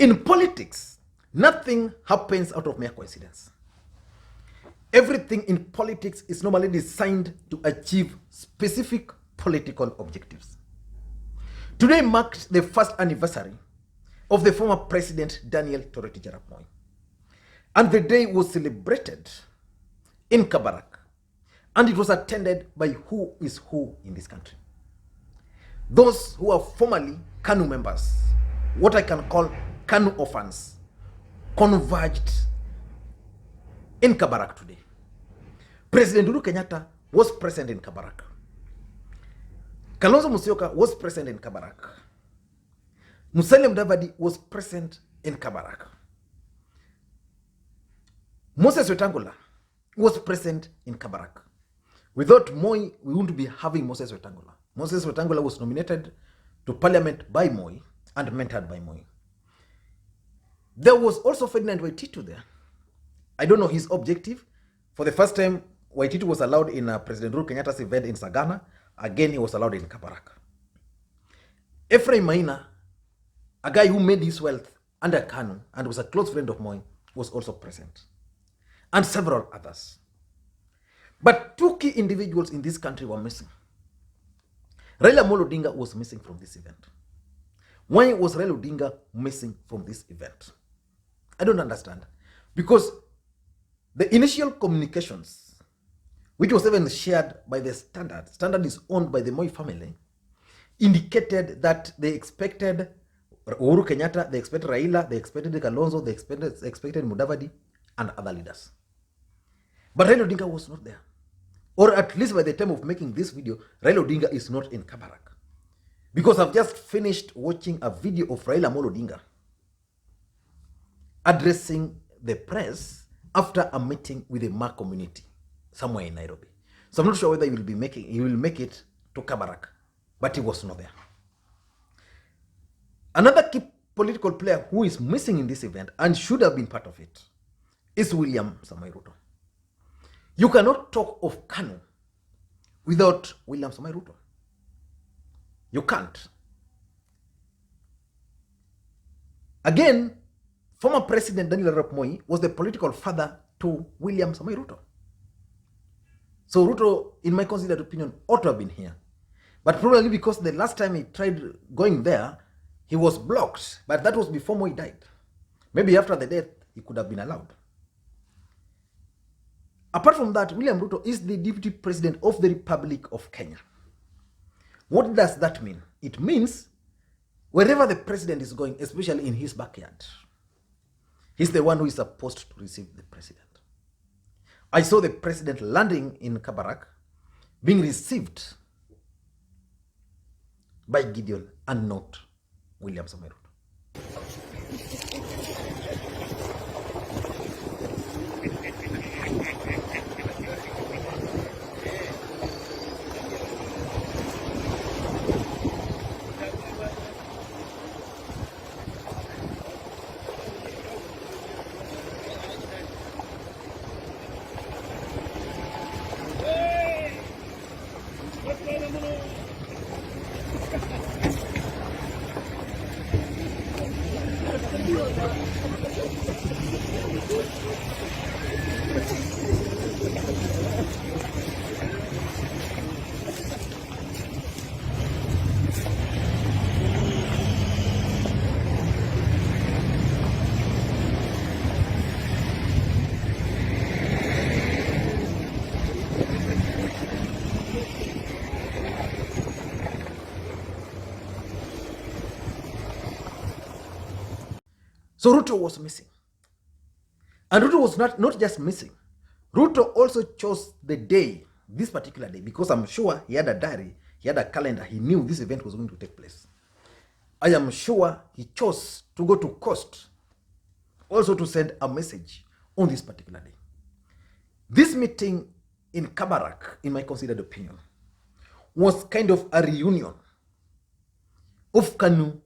In politics, nothing happens out of mere coincidence. Everything in politics is normally designed to achieve specific political objectives. Today marked the first anniversary of the former President Daniel Toroitich arap Moi, and the day was celebrated in Kabarak, and it was attended by who is who in this country. Those who are formerly KANU members, what I can call KANU orphans, converged in Kabarak today. President Uhuru Kenyatta was present in Kabarak. Kalonzo Musyoka was present in Kabarak. Musalia Mudavadi was present in Kabarak. Moses Wetang'ula was present in Kabarak. Without Moi, we wouldn't be having Moses Wetang'ula. Moses Wetang'ula was nominated to parliament by Moi and mentored by Moi. There was also Ferdinand Waititu there. I don't know his objective. For the first time, Waititu was allowed in President Uhuru Kenyatta's event in Sagana. Again, he was allowed in Kabarak. Ephreim Maina, a guy who made his wealth under KANU and was a close friend of Moi, was also present. And several others. But two key individuals in this country were missing. Raila Odinga was missing from this event. Why was Raila Odinga missing from this event? I don't understand. Because the initial communications, which was even shared by the Standard is owned by the Moi family, indicated that they expected Uhuru Kenyatta, they expected Raila, they expected Kalonzo, they expected Mudavadi and other leaders. But Raila Odinga was not there. Or at least by the time of making this video, Raila Odinga is not in Kabarak. Because I've just finished watching a video of Raila Odinga addressing the press after a meeting with the Ma community somewhere in Nairobi. So I'm not sure whether he will make it to Kabarak, but he was not there. Another key political player who is missing in this event and should have been part of it is William Samoei Ruto. You cannot talk of KANU without William Samoei Ruto. You can't. Again, former President Daniel arap Moi was the political father to William Samoei Ruto. So Ruto, in my considered opinion, ought to have been here. But probably because the last time he tried going there, he was blocked. But that was before Moi died. Maybe after the death, he could have been allowed. Apart from that, William Ruto is the Deputy President of the Republic of Kenya. What does that mean? It means wherever the president is going, especially in his backyard, he's the one who is supposed to receive the president. I saw the president landing in Kabarak, being received by Gideon and not William Samoei Ruto. So Ruto was missing. And Ruto was not just missing. Ruto also chose the day, this particular day, because I'm sure he had a diary, he had a calendar, he knew this event was going to take place. I am sure he chose to go to Coast, also to send a message on this particular day. This meeting in Kabarak, in my considered opinion, was kind of a reunion of KANU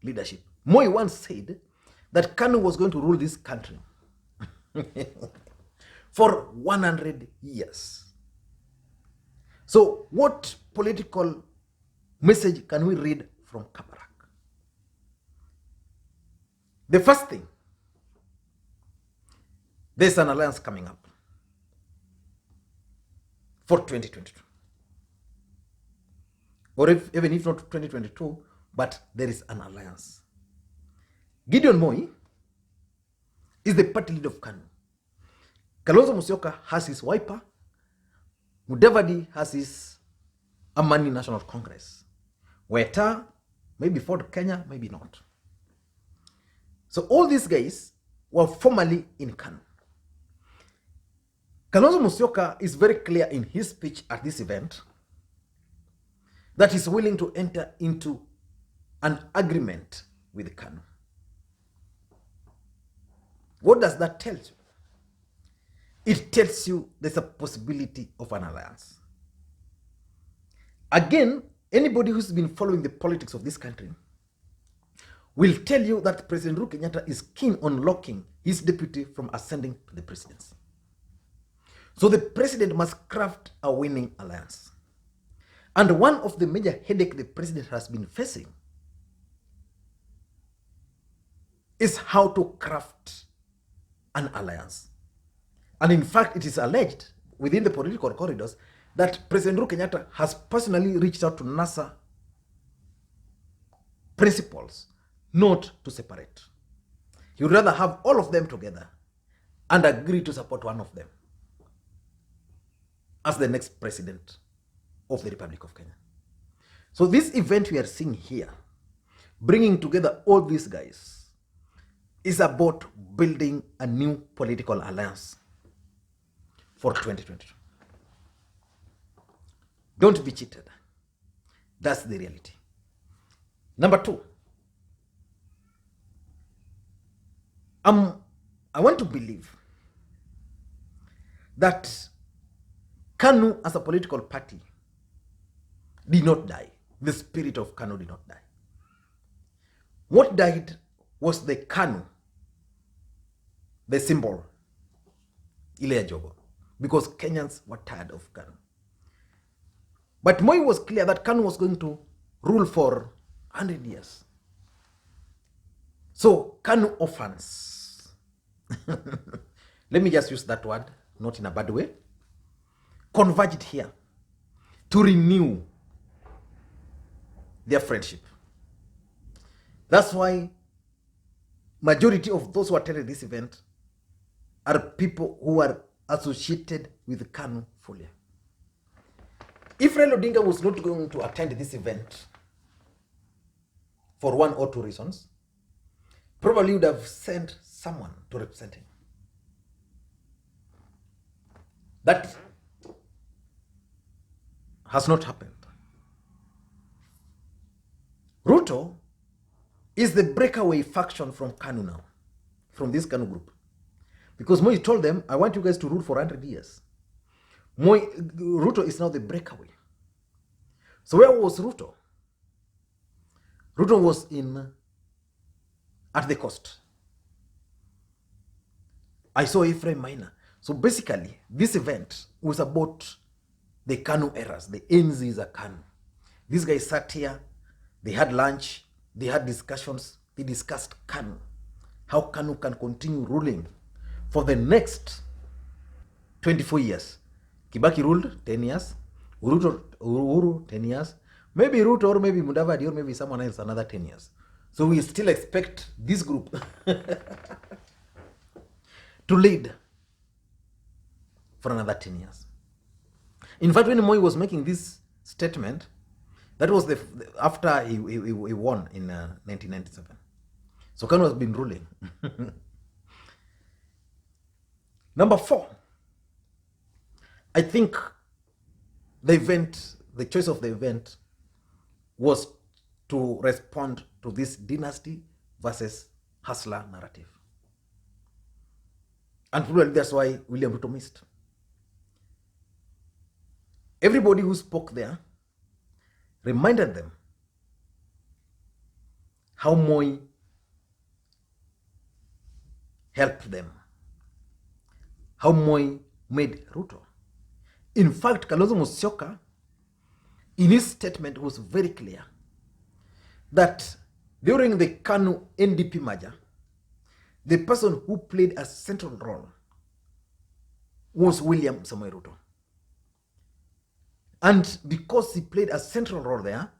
leadership. Moi once said that KANU was going to rule this country for 100 years. So what political message can we read from Kabarak? The first thing, there's an alliance coming up for 2022. Or even if not 2022, but there is an alliance. Gideon Moi is the party leader of KANU. Kalonzo Musyoka has his Wiper. Mudavadi has his Amani National Congress. Weta, maybe Ford Kenya, maybe not. So all these guys were formerly in KANU. Kalonzo Musyoka is very clear in his speech at this event that he's willing to enter into an agreement with KANU. What does that tell you? It tells you there's a possibility of an alliance. Again, anybody who's been following the politics of this country will tell you that President Uhuru Kenyatta is keen on locking his deputy from ascending to the presidency. So the president must craft a winning alliance. And one of the major headaches the president has been facing is how to craft an alliance. And in fact, it is alleged within the political corridors that President Uhuru Kenyatta has personally reached out to NASA principals not to separate. He would rather have all of them together and agree to support one of them as the next president of the Republic of Kenya. So this event we are seeing here, bringing together all these guys, is about building a new political alliance for 2022. Don't be cheated. That's the reality. Number two, I want to believe that KANU as a political party did not die. The spirit of KANU did not die. What died was the KANU, the symbol, ile jogo, because Kenyans were tired of KANU. But Moi was clear that KANU was going to rule for 100 years. So KANU orphans, let me just use that word, not in a bad way, converged here to renew their friendship. That's why majority of those who attended this event are people who are associated with KANU fully. If Raila Odinga was not going to attend this event for one or two reasons, probably would have sent someone to represent him. That has not happened. Ruto is the breakaway faction from KANU now, from this KANU group. Because Moi told them, I want you guys to rule for 100 years. Ruto is now the breakaway. So where was Ruto? Ruto was at the coast. I saw Ephreim Maina. So basically, this event was about the KANU eras. The NZs are KANU. These guys sat here, they had lunch, they had discussions, they discussed KANU. How KANU can continue ruling for the next 24 years. Kibaki ruled 10 years, Uhuru 10 years, maybe Ruto or maybe Mudavadi or maybe someone else another 10 years. So we still expect this group to lead for another 10 years. In fact, when Moi was making this statement, that was after he won in 1997. So KANU has been ruling. Number 4, I think the choice of the event was to respond to this dynasty versus hustler narrative. And probably that's why William Ruto missed. Everybody who spoke there reminded them how Moi helped them, how Moi made Ruto. In fact, Kalonzo Musyoka, in his statement, was very clear that during the KANU NDP merger, the person who played a central role was William Samoei Ruto. And because he played a central role there,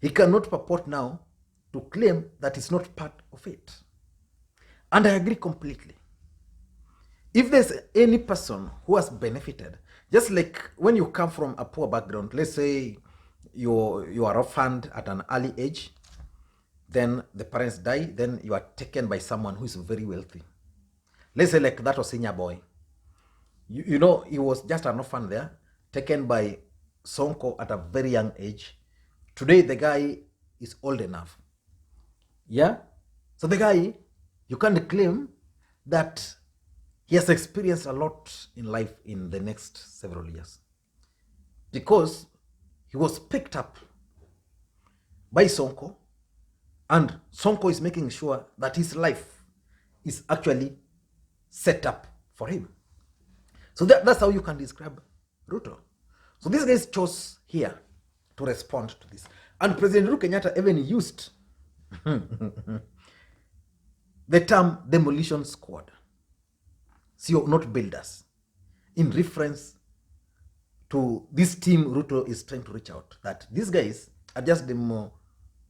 he cannot purport now to claim that he's not part of it. And I agree completely. If there's any person who has benefited, just like when you come from a poor background, let's say you are orphaned at an early age, then the parents die, then you are taken by someone who is very wealthy. Let's say like that was Senior Boy. You know, he was just an orphan there, taken by Sonko at a very young age. Today, the guy is old enough. Yeah? So the guy, you can't claim that he has experienced a lot in life in the next several years. Because he was picked up by Sonko, and Sonko is making sure that his life is actually set up for him. So that's how you can describe Ruto. So these guys chose here to respond to this. And President Uhuru Kenyatta even used the term demolition squad. So not builders. In reference to this team Ruto is trying to reach out. That these guys are just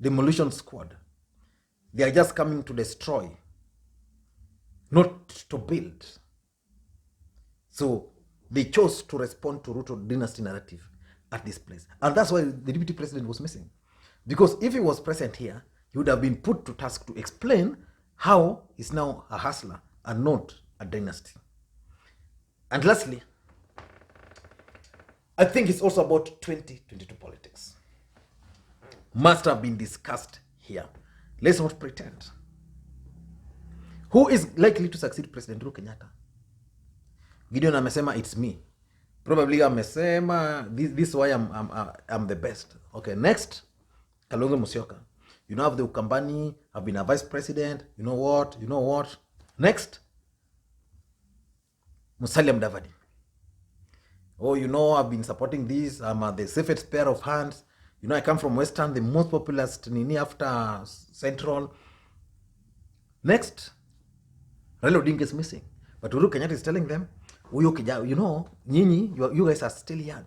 demolition squad. They are just coming to destroy, not to build. So they chose to respond to Ruto dynasty narrative at this place. And that's why the deputy president was missing. Because if he was present here, he would have been put to task to explain how he's now a hustler and not a dynasty. And lastly, I think it's also about 2022 politics. Must have been discussed here. Let's not pretend. Who is likely to succeed President Uhuru Kenyatta? Gideon amesema it's me. Probably amesema this is why I'm the best. Okay, next, Kalonzo Musyoka. You know, have the Ukambani, have been a vice president. You know what? Next, Musalia Mudavadi. Oh, you know, I've been supporting this. I'm the safest pair of hands. You know, I come from Western, the most populous Nini after Central. Next, Raila Odinga is missing. But Uhuru Kenyatta is telling them, you know, Nyinyi, you guys are still young.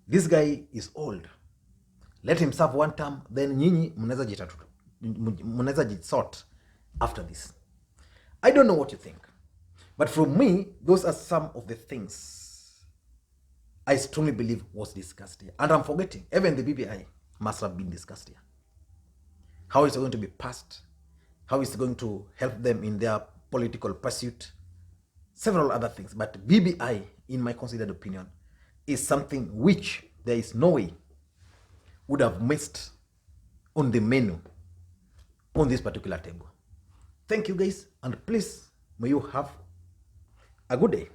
This guy is old. Let him serve one term, then Nyinyi mnaweza jisort after this. I don't know what you think. But for me, those are some of the things I strongly believe was discussed here. And I'm forgetting, even the BBI must have been discussed here. How is it going to be passed? How is it going to help them in their political pursuit? Several other things. But BBI, in my considered opinion, is something which there is no way would have missed on the menu on this particular table. Thank you guys, and please, may you have a good day.